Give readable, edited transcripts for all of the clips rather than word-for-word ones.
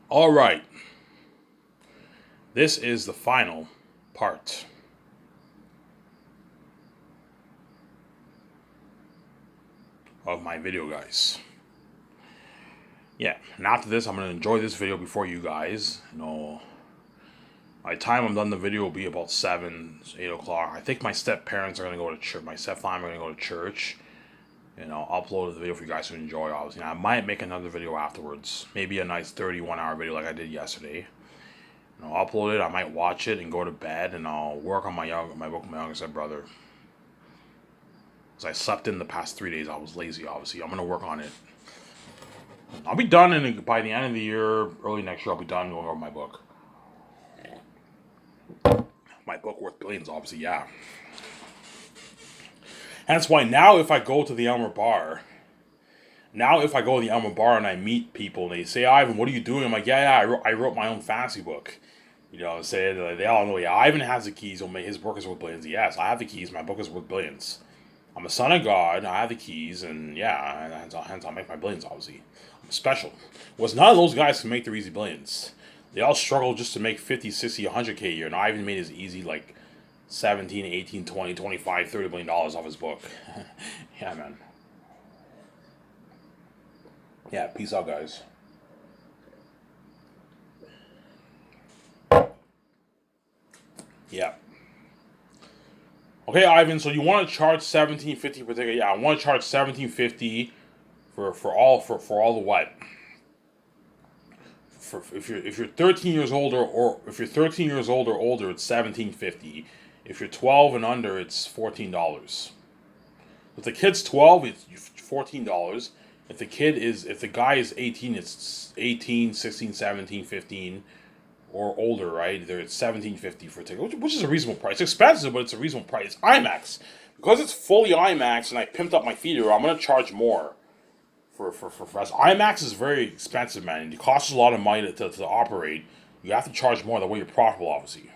All right, this is the final part of my video, guys. Yeah, and after this, I'm gonna enjoy this video before you guys. By the time I'm done the video will be about 7, 8 o'clock. I think my step parents are gonna go to church. My step family are gonna go to church. I'll upload the video for you guys to enjoy. Obviously, I might make another video afterwards. Maybe a nice 31-hour video like I did yesterday. I'll upload it. I might watch it and go to bed, and I'll work on my book with my youngest brother. Because I slept in the past 3 days. I was lazy. Obviously, I'm gonna work on it. I'll be done by the end of the year, early next year. I'll be done going over my book. My book worth billions, obviously, yeah. Hence why now if I go to the Elmer Bar, and I meet people and they say, Ivan, what are you doing? I'm like, yeah, I wrote my own fantasy book. Say they all know, yeah, Ivan has the keys. His book is worth billions. Yes, I have the keys. My book is worth billions. I'm a son of God. I have the keys, and yeah, hence I'll make my billions, obviously. I'm special. Well, none of those guys can make their easy billions. They all struggle just to make 50, 60, 100K a year. And Ivan made his easy, like, 17, 18, 20, 25, $30 billion off his book. Yeah, man. Yeah, peace out, guys. Yeah. Okay, Ivan. So you want to charge $17.50 per ticket? Yeah, I want to charge $17.50 for all the what? If you're 13 years older or if you're 13 years old or older, it's $17.50. If you're 12 and under, it's $14. If the kid's 12, it's $14. If the guy is 18, it's 18, 16, 17, 15 or older, right? There it's $17.50 for a ticket, which is a reasonable price. It's expensive, but it's a reasonable price. It's IMAX. Because it's fully IMAX and I pimped up my theater, I'm gonna charge more for us. IMAX is very expensive, man. It costs a lot of money to operate. You have to charge more the way you're profitable, obviously.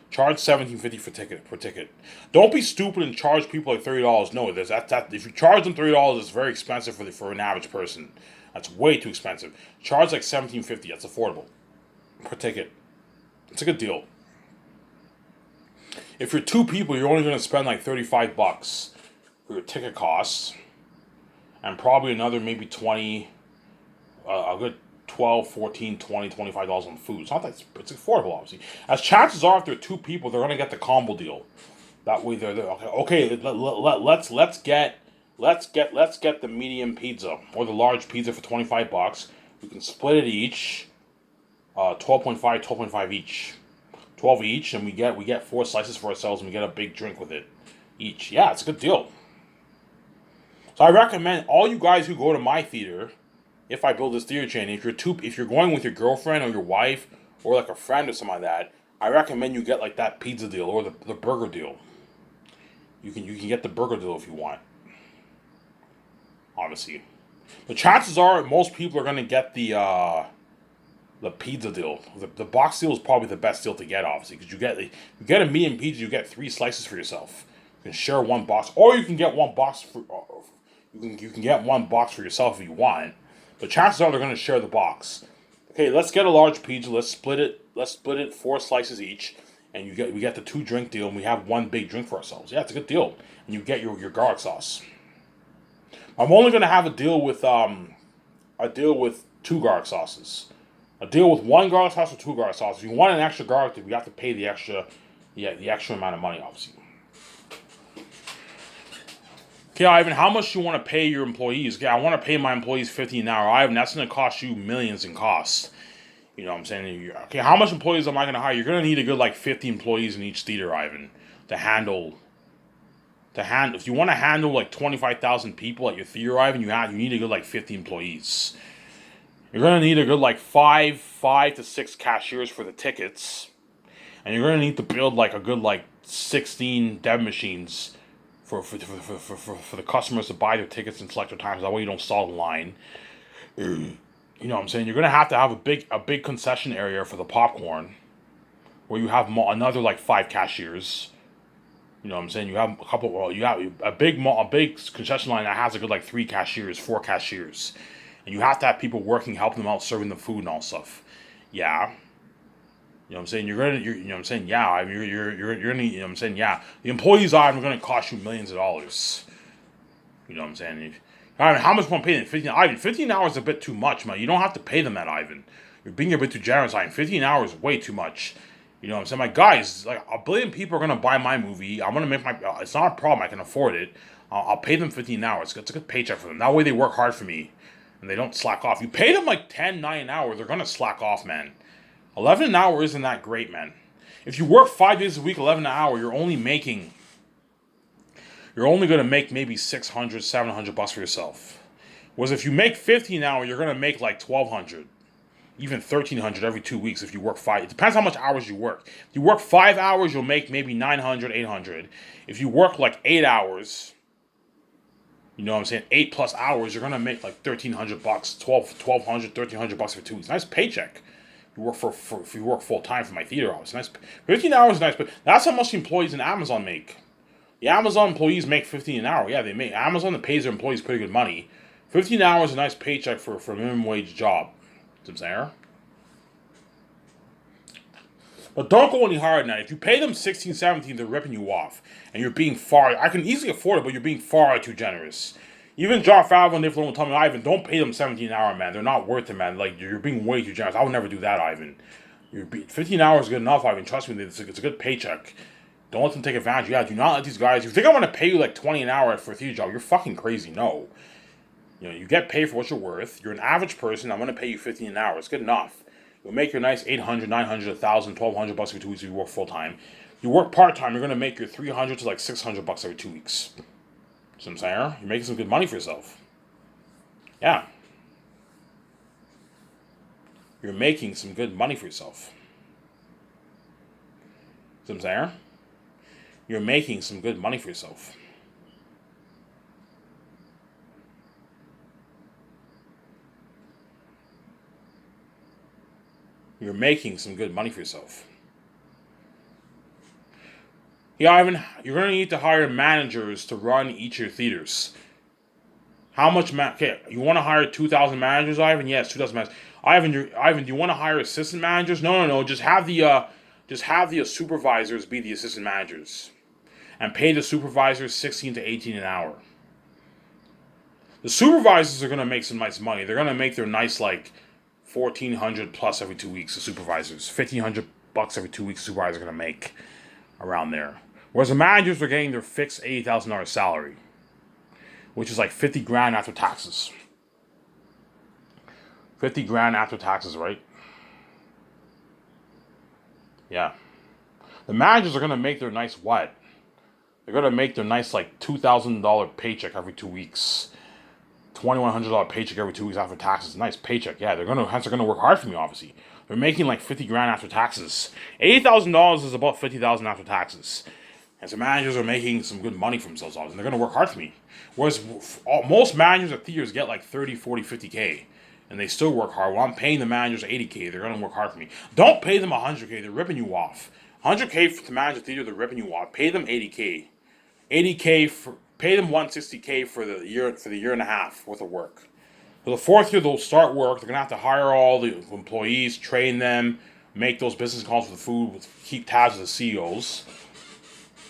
Charge $17.50 per ticket. Don't be stupid and charge people like $30. No, if you charge them $30, it's very expensive for an average person. That's way too expensive. Charge like $17.50. That's affordable per ticket. It's a good deal. If you're two people, you're only going to spend like $35 for your ticket costs, and probably another maybe 20, a good 12, 14, 20, $25 on food. It's not that it's affordable, obviously. As chances are, if there are two people, they're going to get the combo deal. That way, they're okay. Let's get the medium pizza or the large pizza for $25. We can split it each, 12.5 each, 12 each, and we get 4 slices for ourselves, and we get a big drink with it each. Yeah, it's a good deal. So I recommend all you guys who go to my theater, if I build this theater chain, if you're going with your girlfriend or your wife or like a friend or something like that, I recommend you get like that pizza deal or the burger deal. You can get the burger deal if you want. Obviously. The chances are most people are gonna get the pizza deal. The box deal is probably the best deal to get, obviously, because you get a medium pizza, you get 3 slices for yourself. You can share one box, or you can get one box for you can get one box for yourself if you want. But chances are they're going to share the box. Okay, let's get a large pizza. Let's split it 4 slices each, and we get the 2 drink deal, and we have one big drink for ourselves. Yeah, it's a good deal, and you get your garlic sauce. I'm only going to have a deal with 2 garlic sauces. A deal with 1 garlic sauce or 2 garlic sauces. If you want an extra garlic, you have to pay the extra amount of money, obviously. Okay, Ivan, how much do you want to pay your employees? Okay, I want to pay my employees $15 an hour. Ivan, that's going to cost you millions in costs. You know what I'm saying? Okay, how much employees am I going to hire? You're going to need a good like 50 employees in each theater, Ivan, to handle. If you want to handle like 25,000 people at your theater, Ivan, you need a good like 50 employees. You're going to need a good like 5 to 6 cashiers for the tickets. And you're going to need to build like a good like 16 dev machines for the customers to buy their tickets in selected times. That way you don't stall the line. You know what I'm saying? You're going to have a big concession area for the popcorn, where you have another like 5 cashiers. You know what I'm saying? You have you have a big concession line that has a good like 3 cashiers, 4 cashiers. And you have to have people working, helping them out, serving the food and all stuff. Yeah. You know what I'm saying? You know what I'm saying? Yeah. I mean, you're gonna, you know what I'm saying? Yeah. The employees are going to cost you millions of dollars. You know what I'm saying? I mean, how much want to pay them? 15, Ivan, 15 hours is a bit too much, man. You don't have to pay them that, Ivan. You're being a bit too generous, Ivan. 15 hours is way too much. You know what I'm saying? Like, guys, like, a billion people are going to buy my movie. I'm going to make my, it's not a problem. I can afford it. I'll pay them 15 hours. It's a good paycheck for them. That way they work hard for me. And they don't slack off. You pay them like 10, 9 hours, they're going to slack off, man. 11 an hour isn't that great, man. If you work 5 days a week, 11 an hour, you're only going to make maybe 600, 700 bucks for yourself. Whereas if you make 50 an hour, you're going to make like 1200, even 1300 every 2 weeks if you work 5. It depends how much hours you work. If you work 5 hours, you'll make maybe 900, 800. If you work like 8 hours, you know what I'm saying, 8 plus hours, you're going to make like 1300 bucks, 1200, 1300 bucks for 2 weeks. Nice paycheck. You work if you work full time for my theater office. Nice. 15 hours is nice, but that's how much the employees in Amazon make. The Amazon employees make 15 an hour. Yeah, they make. Amazon that pays their employees pretty good money. 15 hours is a nice paycheck for a minimum wage job. You know what I'm saying? But don't go any higher than that. If you pay them 16, 17, they're ripping you off. And you're being far, I can easily afford it, but you're being far too generous. Even John Favreau and Dave Filoni will tell me, Ivan, don't pay them 17 an hour, man. They're not worth it, man. Like, you're being way too generous. I would never do that, Ivan. 15 hours is good enough, Ivan. Trust me, it's a good paycheck. Don't let them take advantage. Yeah, do not let these guys. If you think I'm going to pay you like 20 an hour for a theater job, you're fucking crazy. No. You know, you get paid for what you're worth. You're an average person. I'm going to pay you 15 an hour. It's good enough. You'll make your nice 800, 900, 1,000, 1,200 bucks every 2 weeks if you work full time. You work part time, you're going to make your 300 to like 600 bucks every 2 weeks. See what I'm saying? You're making some good money for yourself. Yeah. You're making some good money for yourself. See what I'm saying? You're making some good money for yourself. You're making some good money for yourself. Yeah, Ivan, you're going to need to hire managers to run each of your theaters. How much? Okay, you want to hire 2,000 managers, Ivan? Yes, 2,000 managers. Ivan, do you want to hire assistant managers? No. Just have the supervisors be the assistant managers, and pay the supervisors 16 to 18 an hour. The supervisors are going to make some nice money. They're going to make their nice like 1,400 plus every 2 weeks. The supervisors, 1,500 bucks every 2 weeks. The supervisors are going to make around there. Whereas the managers are getting their fixed $80,000 salary, which is like 50 grand after taxes. 50 grand after taxes, right? Yeah. The managers are going to make their nice what? They're going to make their nice like $2,000 paycheck every 2 weeks. $2,100 paycheck every 2 weeks after taxes. Nice paycheck. Yeah, they're gonna work hard for me, obviously. They're making like 50 grand after taxes. $80,000 is about 50,000 after taxes. And so managers are making some good money for themselves, and they're gonna work hard for me. Whereas most managers at theaters get like 30, 40, 50K. And they still work hard. Well, I'm paying the managers 80K. They're gonna work hard for me. Don't pay them 100K. They're ripping you off. 100K to manage a theater, they're ripping you off. Pay them 80K. 80K for pay them 160K for the year and a half worth of work. For the fourth year, they'll start work. They're gonna have to hire all the employees, train them, make those business calls for the food, keep tabs with the CEOs.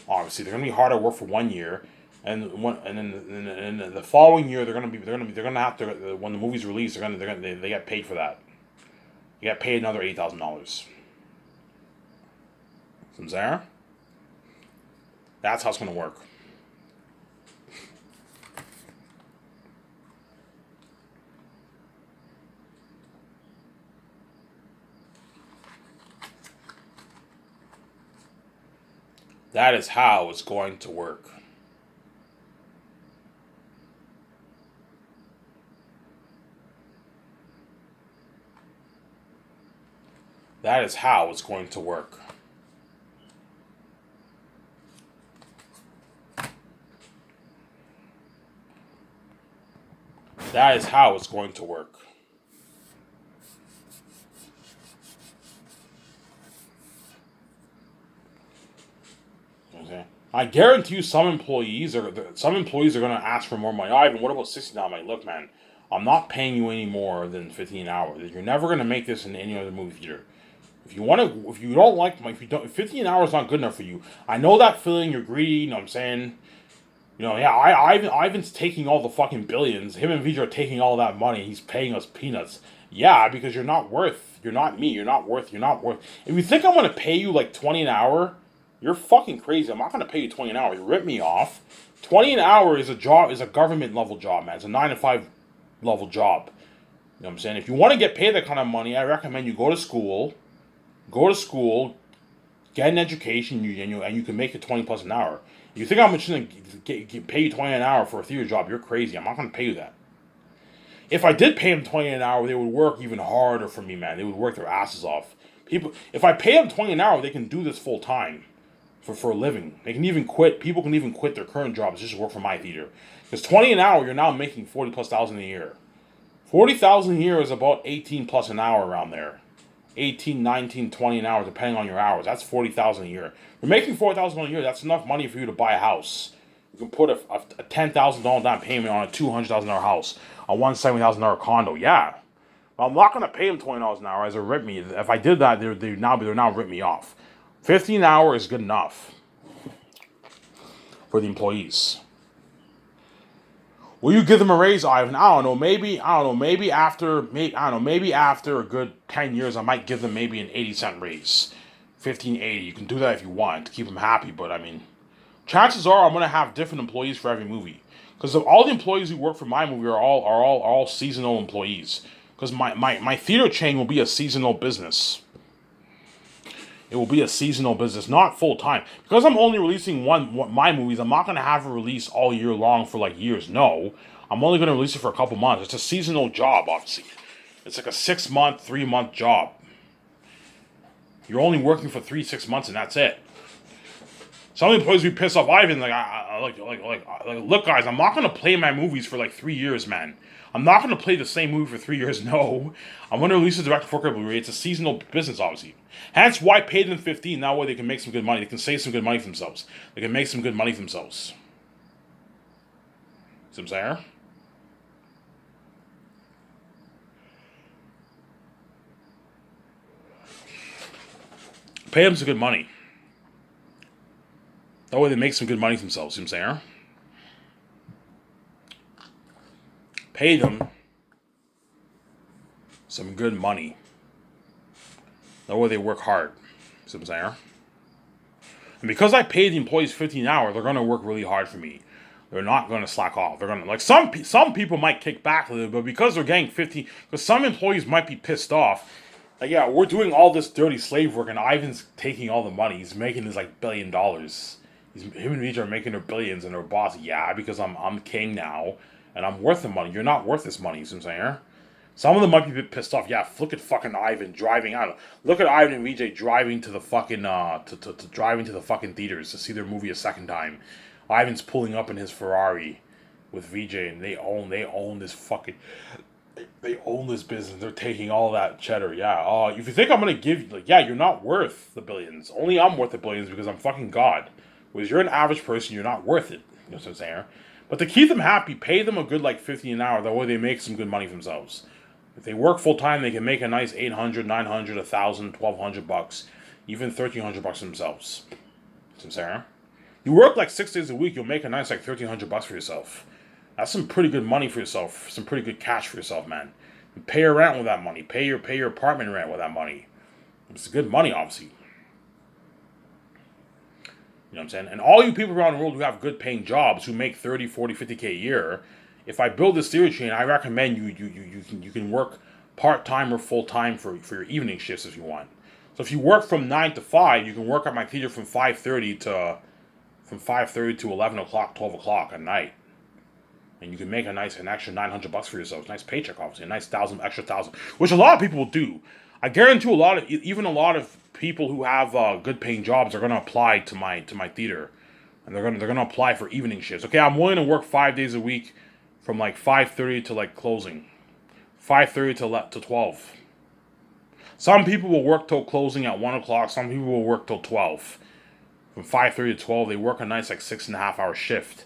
Obviously, they're gonna be hard at work for 1 year, and then the following year they're gonna have to when the movie's released, they get paid for that. You get paid another $8,000. From there, that's how it's gonna work. That is how it's going to work. That is how it's going to work. That is how it's going to work. Okay. I guarantee you some employees are going to ask for more money. Ivan, what about 60 now? I'm like, look, man, I'm not paying you any more than 15 an hour. You're never gonna make this in any other movie theater. If you don't like, if you don't, if 15 hours is not good enough for you, I know that feeling. You're greedy. You know what I'm saying? Yeah, Ivan's taking all the fucking billions. Him and Vijay are taking all that money. He's paying us peanuts. Yeah, because you're not worth. You're not me. You're not worth. You're not worth. If you think I'm gonna pay you like 20 an hour, you're fucking crazy. I'm not gonna pay you 20 an hour. You rip me off. 20 an hour is a job. Is a government level job, man. It's a 9 to 5 level job. You know what I'm saying? If you want to get paid that kind of money, I recommend you go to school. Go to school, get an education, and you can make it 20 plus an hour. You think I'm just going to pay you 20 an hour for a theater job? You're crazy. I'm not going to pay you that. If I did pay them 20 an hour, they would work even harder for me, man. They would work their asses off. If I pay them 20 an hour, they can do this full time for a living. They can even quit. People can even quit their current jobs just to work for my theater. Because 20 an hour, you're now making 40 plus thousand a year. 40,000 a year is about 18 plus an hour around there. 18, 19, 20 an hour, depending on your hours. That's 40,000 a year. You're making 40,000 a year. That's enough money for you to buy a house. You can put a $10,000 down payment on a $200,000 house, a $170,000 condo. Yeah, but I'm not gonna pay them $20 an hour as a rip me. If I did that, they're now rip me off. 15 an hour is good enough for the employees. Will you give them a raise, Ivan? I don't know. Maybe after a good 10 years, I might give them maybe an 80-cent raise. 15.80. You can do that if you want to keep them happy, but I mean, chances are I'm gonna have different employees for every movie. Because all the employees who work for my movie are all seasonal employees. Because my theater chain will be a seasonal business. It will be a seasonal business, not full time. Because I'm only releasing my movies, I'm not going to have it released all year long for like years. No, I'm only going to release it for a couple months. It's a seasonal job, obviously. It's like a 6-month, 3-month job. You're only working for 3-6 months, and that's it. Some employees be pissed off Ivan. Look, guys, I'm not going to play my movies for like 3 years, man. I'm not going to play the same movie for 3 years. No, I'm going to release it direct to Blu-ray. It's a seasonal business, obviously. Hence why I paid them 15. That way they can make some good money. They can save some good money for themselves. They can make some good money for themselves. See what I'm saying? Pay them some good money. That way they make some good money for themselves. See what I'm saying? Pay them some good money. That way they work hard. See what I'm saying? And because I pay the employees 15 an hour, they're going to work really hard for me. They're not going to slack off. They're going to, like, some people might kick back a little bit, but because they're getting 15, because some employees might be pissed off. Like, yeah, we're doing all this dirty slave work, and Ivan's taking all the money. He's making his, like, $1 billion. Him and Vijay are making their billions, and their boss, yeah, because I'm king now, and I'm worth the money. You're not worth this money, you see what I'm saying? Some of them might be a bit pissed off. Yeah, look at fucking Ivan driving out. Look at Ivan and Vijay driving to the fucking driving to the fucking theaters to see their movie a second time. Ivan's pulling up in his Ferrari with Vijay, and they own this fucking. They own this business. They're taking all that cheddar. Yeah. If you think I'm gonna give you, like, yeah, you're not worth the billions. Only I'm worth the billions because I'm fucking God. Whereas you're an average person, you're not worth it. You know what I'm saying? But to keep them happy, pay them a good like 15 an hour. That way they make some good money for themselves. If they work full time, they can make a nice 800, 900, 1,000, 1,200 bucks, even 1,300 bucks themselves. You know what I'm saying? You work like 6 days a week, you'll make a nice like 1,300 bucks for yourself. That's some pretty good money for yourself. Some pretty good cash for yourself, man. And pay your rent with that money. Pay your apartment rent with that money. It's good money, obviously. You know what I'm saying? And all you people around the world who have good paying jobs, who make 30, 40, 50K a year, if I build this theory chain, I recommend you can work part-time or full-time for your evening shifts if you want. So if you work from 9 to 5, you can work at my theater from 5:30 to 11 o'clock, 12 o'clock at night. And you can make an extra 900 bucks for yourself. Nice paycheck, obviously. A nice extra 1,000, which a lot of people will do. I guarantee a lot of people who have good paying jobs are going to apply to my theater. And they're going to apply for evening shifts. Okay, I'm willing to work 5 days a week from like 5:30 to like closing. 5:30 to 12. Some people will work till closing at 1 o'clock. Some people will work till 12. From 5:30 to 12, they work a nice like 6.5 hour shift.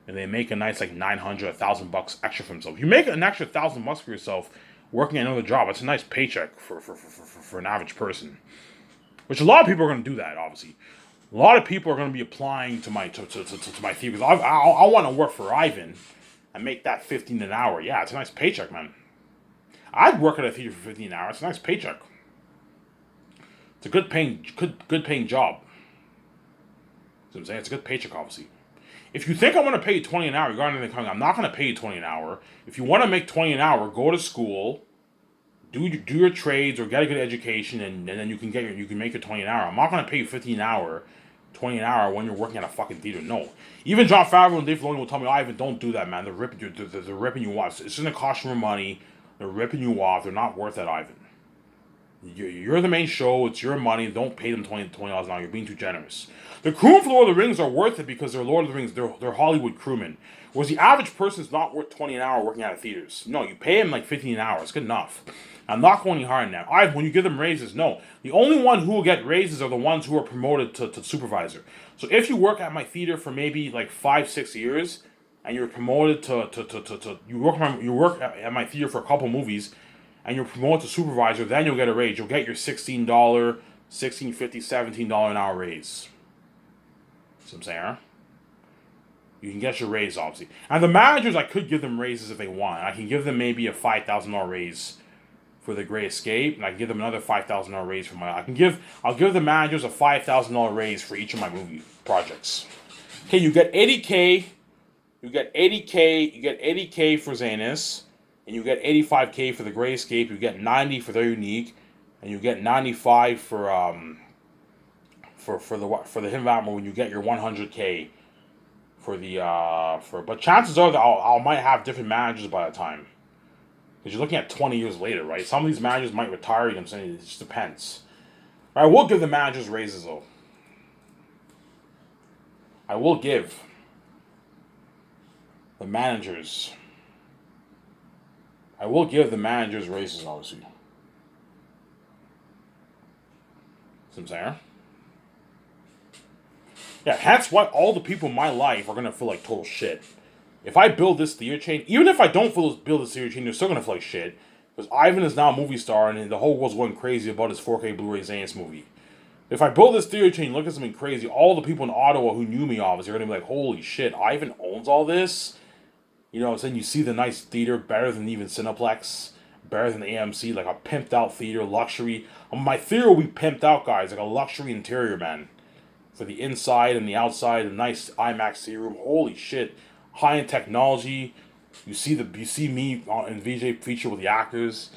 and they make a nice like 900, $1,000 extra for themselves. You make an extra $1,000 for yourself working another job. It's a nice paycheck for an average person. Which a lot of people are going to do that, obviously. A lot of people are going to be applying to my theater. I want to work for Ivan and make that 15 an hour. Yeah, it's a nice paycheck, man. I'd work at a theater for 15 an hour. It's a nice paycheck. It's a good paying job. So I'm saying it's a good paycheck, obviously. If you think I want to pay you 20 an hour, you're going to come. I'm not going to pay you 20 an hour. If you want to make 20 an hour, go to school, do your trades or get a good education, and then you can make your 20 an hour. I'm not going to pay you 15 an hour, 20 an hour when you're working at a fucking theater. No. Even John Favreau and Dave Filoni will tell me, Ivan, don't do that, man. They're ripping you off. It's going to cost you more money. They're ripping you off. They're not worth that, Ivan. You're the main show. It's your money. Don't pay them $20 an hour. You're being too generous. The crew for Lord of the Rings are worth it because they're Lord of the Rings. They're Hollywood crewmen. Whereas the average person is not worth 20 an hour working out of theaters. No, you pay them like 15 an hour. It's good enough. I'm not going any higher than that. When you give them raises, no. The only one who will get raises are the ones who are promoted to supervisor. So if you work at my theater for maybe like 5-6 years, and you're promoted to you work at my theater for a couple movies, and you're promoted to supervisor, then you'll get a raise. You'll get your $16, $16.50, $17 an hour raise. See what I'm saying, huh? You can get your raise, obviously. And the managers, I could give them raises if they want. I can give them maybe a $5,000 raise for The Great Escape, and I can give them another $5,000 raise for I'll give the managers a $5,000 raise for each of my movie projects. Okay, you get $80K, you get $80K for Zanus, and you get $85K for The Great Escape. You get $90 for Their Unique, and you get $95 for the Hidden Admiral when you get your $100K but chances are that I might have different managers by the time. Because you're looking at 20 years later, right? Some of these managers might retire, you know what I'm saying? It just depends. I will give the managers raises, though. I will give the managers raises, obviously. See what I'm saying? Yeah, that's why all the people in my life are going to feel like total shit. If I build this theater chain, even if I don't build this theater chain, they're still going to feel like shit. Because Ivan is now a movie star, and the whole world's going crazy about his 4K Blu-ray Zanus movie. If I build this theater chain, look at something crazy, all the people in Ottawa who knew me, obviously, are going to be like, holy shit, Ivan owns all this? You know what I'm saying? You see the nice theater, better than even Cineplex, better than AMC, like a pimped out theater, luxury. My theater will be pimped out, guys, like a luxury interior, man. For the inside and the outside, a nice IMAX theater room. Holy shit. High-end technology. You see me in VJ feature with the actors.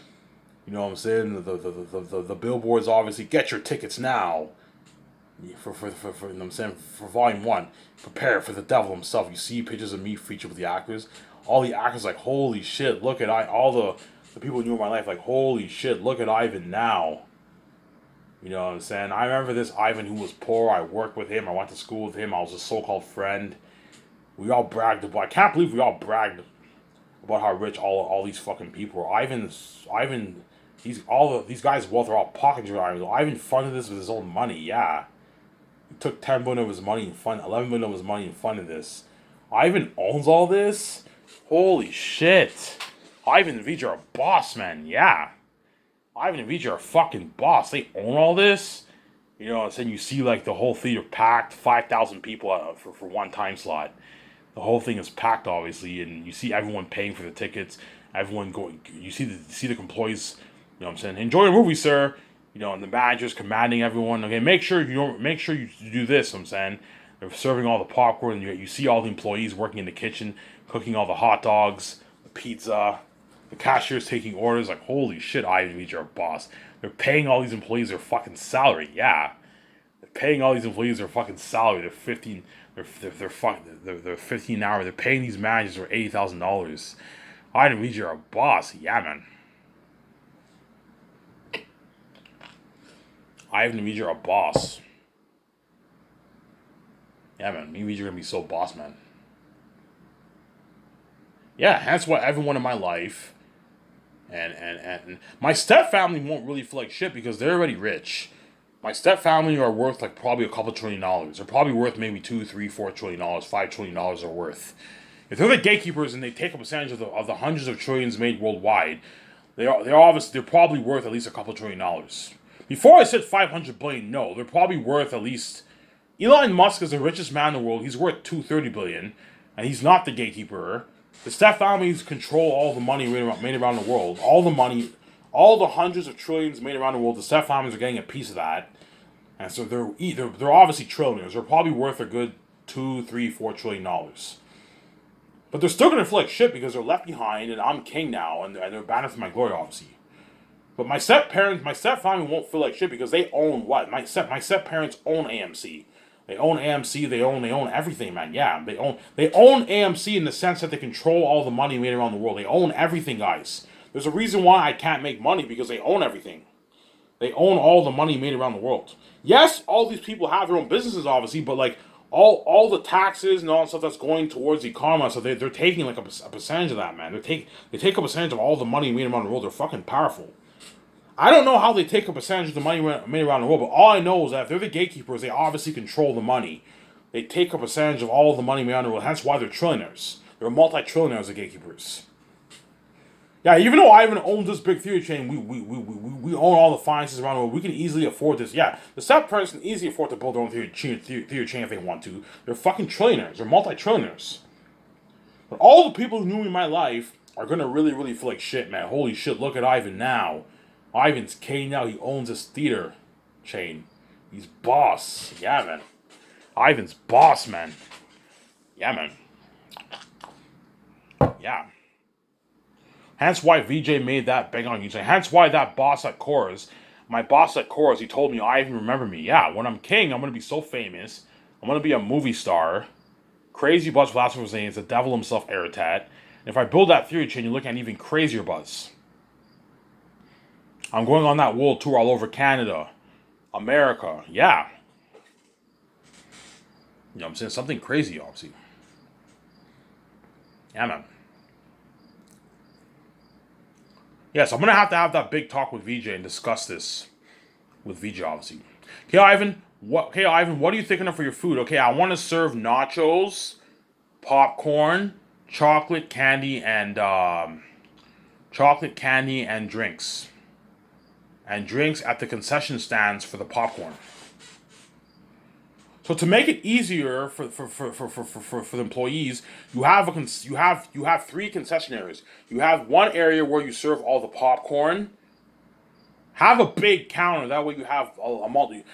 You know what I'm saying? The billboards, obviously. Get your tickets now. For you know what I'm saying? For Volume 1. Prepare for the devil himself. You see pictures of me featured with the actors. All the actors like, holy shit, look at all the people who knew in my life, like, holy shit, look at Ivan now. You know what I'm saying? I remember this Ivan who was poor. I worked with him. I went to school with him. I was a so-called friend. We all bragged about. I can't believe we all bragged about how rich all these fucking people are. These guys' wealth are all pocket Ivan. Ivan funded this with his own money. Yeah, he took $10 million of his money and funded $11 million of his money and funded this. Ivan owns all this. Holy shit! Ivan and Vijay are a boss, man. Yeah. Ivan and Vijay are a fucking boss. They own all this. You know what I'm saying? You see like the whole theater packed, 5,000 people for one time slot. The whole thing is packed, obviously, and you see everyone paying for the tickets. Everyone going. You see the employees. You know what I'm saying? Enjoy the movie, sir. You know, and the managers commanding everyone. Okay, make sure you do this. I'm saying they're serving all the popcorn. And you see all the employees working in the kitchen, cooking all the hot dogs, the pizza. The cashier's taking orders. Like, holy shit, Ivan and Vijay are a boss. They're paying all these employees their fucking salary. Yeah, they're paying all these employees their fucking salary. They're 15. They're 15 an hour. They're paying these managers for $80,000. Ivan and Vijay are a boss. Yeah, man. Ivan and Vijay are a boss. Yeah, man. Me and Vijay are gonna be so boss, man. Yeah, that's why everyone in my life. And my step family won't really feel like shit because they're already rich. My step family are worth like probably a couple $1 trillion. They're probably worth maybe $2, $3, $4 trillion, $5 trillion are worth. If they're the gatekeepers and they take a percentage of the hundreds of trillions made worldwide, they're probably worth at least a couple $1 trillion. Before I said 500 billion, no, they're probably worth at least. Elon Musk is the richest man in the world. He's worth $230 billion, and he's not the gatekeeper. The Steph families control all the money made around the world. All the money, all the hundreds of trillions made around the world. The Steph families are getting a piece of that, and so they're obviously trillionaires. They're probably worth a good $2, $3, $4 trillion. But they're still gonna feel like shit because they're left behind, and I'm king now, and they're banished from my glory, obviously. But my step family won't feel like shit because they own what? My step parents own AMC. They own AMC. They own everything, man. Yeah, they own AMC in the sense that they control all the money made around the world. They own everything, guys. There's a reason why I can't make money because they own everything. They own all the money made around the world. Yes, all these people have their own businesses, obviously, but like all the taxes and all the stuff that's going towards the economy, so they're taking like a percentage of that, man. They take a percentage of all the money made around the world. They're fucking powerful. I don't know how they take a percentage of the money made around the world, but all I know is that if they're the gatekeepers, they obviously control the money. They take a percentage of all the money made around the world. That's why they're trillionaires. They're multi-trillionaires, the gatekeepers. Yeah, even though Ivan owns this big theory chain, we own all the finances around the world. We can easily afford this. Yeah, the Step parents can easily afford to build their own theory chain if they want to. They're fucking trillionaires. They're multi-trillionaires. But all the people who knew me in my life are going to really, really feel like shit, man. Holy shit, look at Ivan now. Ivan's king now. He owns his theater chain. He's boss. Yeah, man. Ivan's boss, man. Yeah, man. Yeah. Hence why VJ made that bang on YouTube. Hence why that boss at Coors, my boss at Coors, he told me, Ivan, remember me. Yeah, when I'm king, I'm going to be so famous. I'm going to be a movie star. Crazy Buzz Velasquez was saying it's the devil himself, Aratat. And if I build that theory chain, you look at an even crazier Buzz. I'm going on that world tour all over Canada, America. Yeah. You know what I'm saying? Something crazy, obviously. Yeah, man. Yeah, so I'm going to have that big talk with VJ and discuss this with VJ, obviously. Okay, Ivan, what are you thinking of for your food? Okay, I want to serve nachos, popcorn, chocolate candy, and drinks. And drinks at the concession stands for the popcorn. So to make it easier for the employees, you have three concessionaires. You have one area where you serve all the popcorn. Have a big counter. That way you have a multi.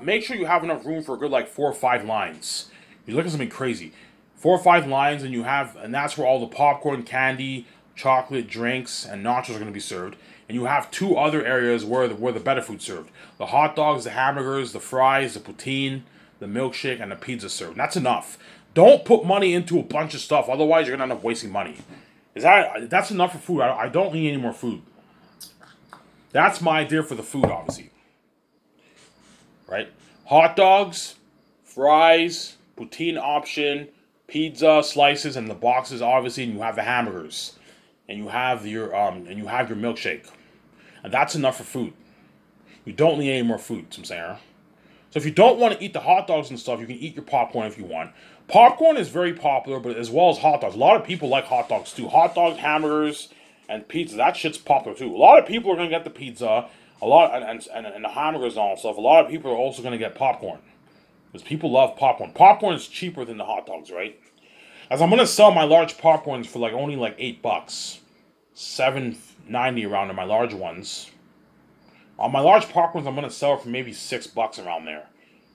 Make sure you have enough room for a good like 4 or 5 lines. You're looking at something crazy. 4 or 5 lines, and that's where all the popcorn, candy, chocolate, drinks, and nachos are going to be served. And you have 2 other areas where the better food's served. The hot dogs, the hamburgers, the fries, the poutine, the milkshake, and the pizza served. That's enough. Don't put money into a bunch of stuff, otherwise you're going to end up wasting money. That's enough for food. I don't need any more food. That's my idea for the food, obviously. Right? Hot dogs, fries, poutine option, pizza, slices, and the boxes, obviously, and you have the hamburgers. And you have your milkshake. And that's enough for food. You don't need any more food, I'm saying. So if you don't want to eat the hot dogs and stuff, you can eat your popcorn if you want. Popcorn is very popular, but as well as hot dogs. A lot of people like hot dogs too. Hot dogs, hamburgers, and pizza. That shit's popular too. A lot of people are going to get the pizza, and the hamburgers and all stuff. A lot of people are also going to get popcorn. Because people love popcorn. Popcorn is cheaper than the hot dogs, right? As I'm going to sell my large popcorns for only $8. $7.90 around there, my large ones. On my large popcorns, I'm going to sell for maybe $6 around there.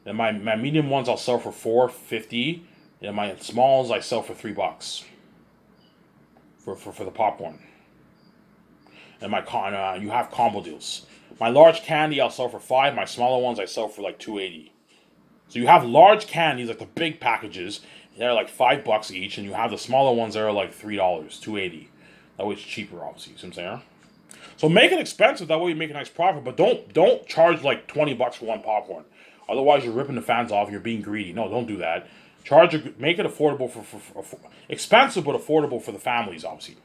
And my medium ones, I'll sell for $4.50. And my smalls, I sell for $3 for the popcorn. And you have combo deals. My large candy, I'll sell for $5. My smaller ones, I sell for $2.80. So you have large candies, like the big packages. They're $5 each, and you have the smaller ones that are $3, $2.80. That way it's cheaper, obviously. You see what I'm saying? So make it expensive. That way you make a nice profit. But don't charge $20 for one popcorn. Otherwise, you're ripping the fans off. You're being greedy. No, don't do that. Make it affordable for expensive but affordable for the families, obviously.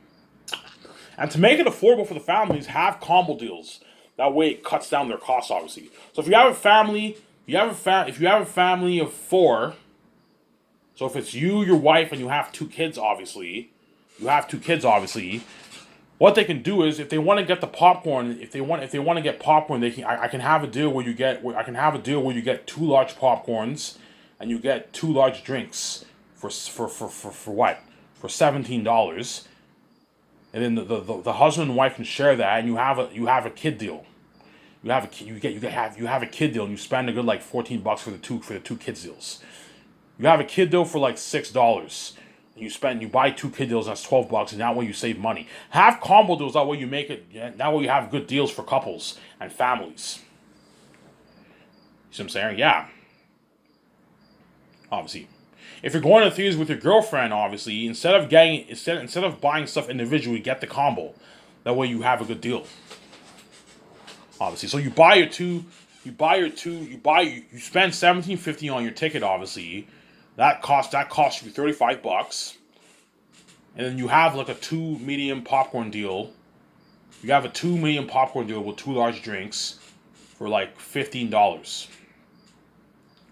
And to make it affordable for the families, have combo deals. That way it cuts down their costs, obviously. So if you have a family, if you have a family of 4. So if it's you, your wife, and you have two kids, obviously, what they can do is if they want to get the popcorn, if they want to get popcorn, they can. I can have a deal where you get two large popcorns, and you get two large drinks for what? For $17, and then the husband and wife can share that, and you have a kid deal. You have a kid deal, and you spend a good like $14 for the two kids deals. You have a kid deal for like $6. You buy two kid deals, that's $12, and that way you save money. Have combo deals, that way you make it. That way you have good deals for couples and families. You see what I'm saying? Yeah. Obviously, if you're going to theaters with your girlfriend, obviously, instead of buying stuff individually, get the combo. That way you have a good deal. Obviously, so you spend $17.50 on your ticket, obviously. That costs you $35, and then you have like a two medium popcorn deal. You have a two medium popcorn deal with two large drinks for like $15,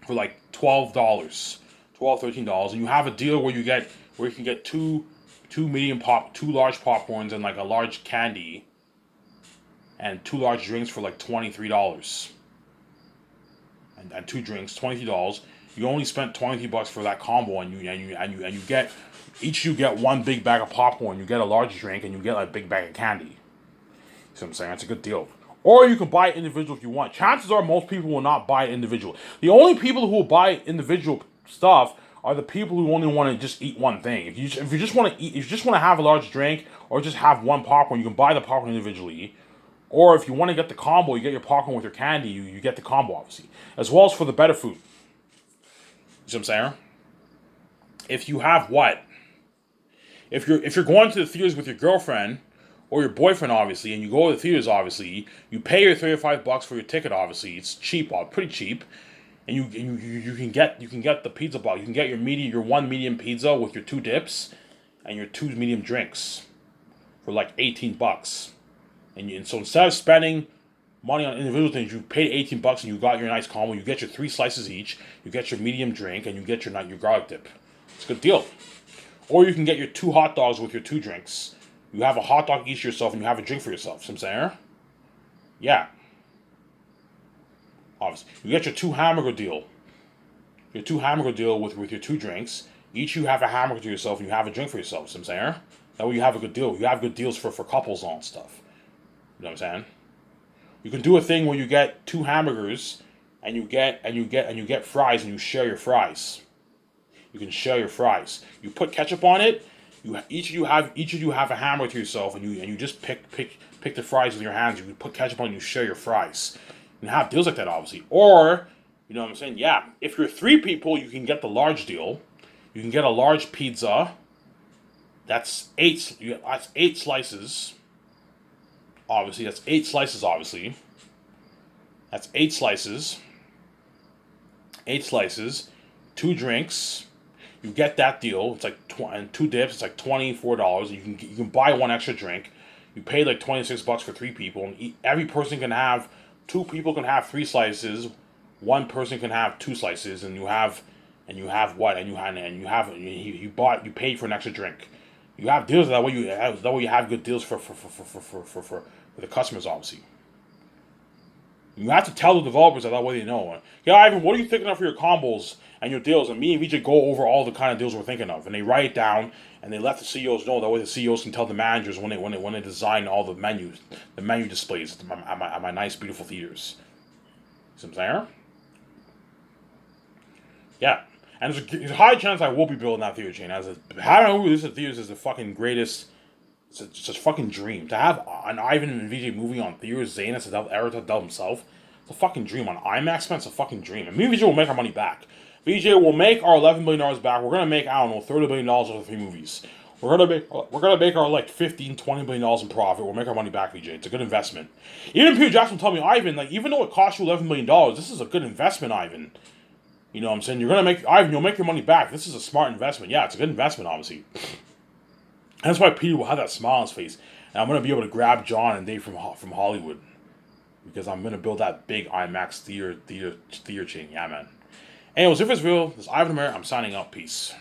for like $12, $13, and you have a deal where you can get two large popcorns and like a large candy, and two large drinks for like $23, and two drinks $23. You only spent $23 for that combo, and you get you get one big bag of popcorn, you get a large drink, and you get a big bag of candy. You see what I'm saying? It's a good deal. Or you can buy it individual if you want. Chances are most people will not buy it individual. The only people who will buy individual stuff are the people who only want to just eat one thing. If you just want to have a large drink or just have one popcorn, you can buy the popcorn individually. Or if you want to get the combo, you get your popcorn with your candy, you get the combo, obviously. As well as for the better food. You see what I'm saying? If you have what? If you're going to the theaters with your girlfriend or your boyfriend, obviously, and you go to the theaters, obviously, you pay your $35 for your ticket, obviously. It's cheap, pretty cheap. And you can get the pizza box. You can get your one medium pizza with your two dips and your two medium drinks for like $18. And so instead of spending money on individual things, you paid $18 and you got your nice combo. You get your 3 slices each. You get your medium drink and you get your garlic dip. It's a good deal. Or you can get your 2 hot dogs with your 2 drinks. You have a hot dog each yourself and you have a drink for yourself. See what I'm saying? Yeah. Obviously, you get your 2 hamburger deal. Your 2 hamburger deal with your 2 drinks. Each you have a hamburger to yourself and you have a drink for yourself. See what I'm saying? That way you have a good deal. You have good deals for couples and stuff. You know what I'm saying? You can do a thing where you get 2 hamburgers and you get fries and you share your fries. You can share your fries. You put ketchup on it. Each of you have a hamburger to yourself, and you just pick the fries with your hands. You put ketchup on and you share your fries. You can have deals like that, obviously. Or, you know what I'm saying? Yeah. If you're 3 people, you can get the large deal. You can get a large pizza. That's 8 slices. Obviously, that's 8 slices, obviously. That's 8 slices. 8 slices. 2 drinks. You get that deal. It's like and 2 dips. It's like $24. You can buy 1 extra drink. You pay like $26 for 3 people. And every person can have 2 people can have 3 slices. 1 person can have 2 slices, and you paid for an extra drink. You have deals that way. You have good deals for the customers, obviously. You have to tell the developers that way they know. Yeah, Ivan, what are you thinking of for your combos and your deals? And me and VJ go over all the kind of deals we're thinking of, and they write it down and they let the CEOs know. That way the CEOs can tell the managers when they design all the menu displays at my nice, beautiful theaters. See what I'm saying? Yeah. And there's a high chance I will be building that theater chain. Having this theaters is the fucking greatest. It's a fucking dream. To have an Ivan and VJ movie on theaters, Zayn has ever done himself, it's a fucking dream. On IMAX, man, it's a fucking dream. And me and VJ will make our money back. VJ will make our $11 billion back. We're gonna make, I don't know, $30 billion over 3 movies. We're gonna make our like $15-20 billion in profit. We'll make our money back, VJ. It's a good investment. Even Peter Jackson told me, Ivan, like even though it cost you $11 million, this is a good investment, Ivan. You know what I'm saying? You'll make your money back. This is a smart investment. Yeah, it's a good investment, obviously. And that's why Peter will have that smile on his face. And I'm going to be able to grab John and Dave from Hollywood. Because I'm going to build that big IMAX theater chain. Yeah, man. Anyways, if it's real, this is Ivan Mayer. I'm signing out. Peace.